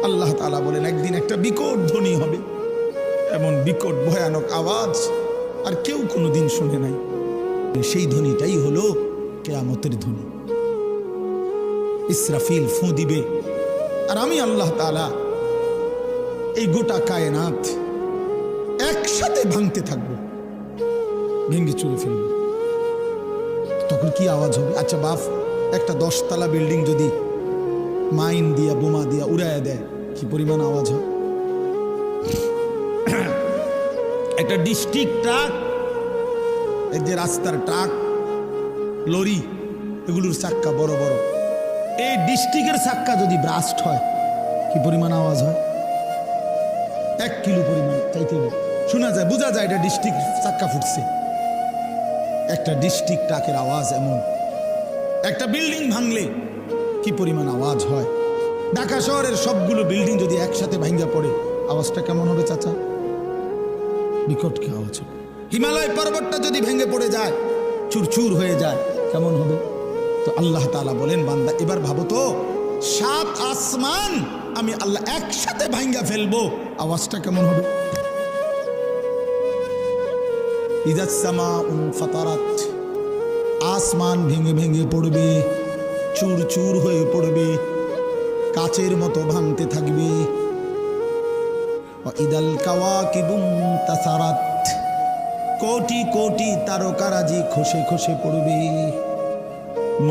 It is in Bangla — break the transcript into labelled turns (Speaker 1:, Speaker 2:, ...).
Speaker 1: আল্লাহ তাআলা বলেন একদিন একটা বিকট ধ্বনি হবে, এমন বিকট ভয়ানক আওয়াজ আর কেউ কোনোদিন শুনে নাই। সেই ধ্বনিটাই হলো কিয়ামতের ধ্বনি। ইসরাফিল ফু দিবে আর আমি আল্লাহ তাআলা এই গোটা কায়নাত একসাথে ভাঙতে থাকবো, ভেঙে চুরে ফেলবো। তখন কি আওয়াজ হবে? আচ্ছা বাপ, একটা 10 তলা বিল্ডিং যদি মাইন দিয়া বোমা দিয়া উড়াইয়া দেয়, কি পরিমাণ আওয়াজ হয়? একটা ডিস্ট্রিক্ট ট্রাক, এই যে রাস্তার ট্রাক, লরি, এগুলোর চাক্কা বড় বড়, এই ডিস্ট্রিক্টের চাক্কা যদি ব্রাস্ট হয়, কি পরিমাণ আওয়াজ হয়? 1 কিলো পরিমাণ চাইতে শোনা যায়, বোঝা যায় এটা ডিস্ট্রিক্ট চাক্কা ফুটছে। একটা ডিস্ট্রিক্ট ট্রাকের আওয়াজ এমন। একটা বিল্ডিং ভাঙলে কি পরিমাণ আওয়াজ হয়? ঢাকা শহরের সবগুলো বিল্ডিং যদি একসাথে ভাঙ্গা পড়ে, আওয়াজটা কেমন হবে চাচা? বিকট কি আওয়াজ হবে? হিমালয় পর্বতটা যদি ভেঙে পড়ে যায়, চুরচুর হয়ে যায়, কেমন হবে? তো আল্লাহ তাআলা বলেন, বান্দা এবার ভাবো তো, 7 আসমান আমি আল্লাহ একসাথে ভাঙ্গা ফেলবো, আওয়াজটা কেমন হবে? ইযাস সামাউন ফাতারাত, আসমান ভেঙে ভেঙে পড়বে, চুর চুর হয়ে পড়বে, কাচের মতো ভাঙতে থাকবে। ইদাল কাওয়াকিবুন তাসারাত, কোটি কোটি তারকারাজি খসে খসে পড়বে।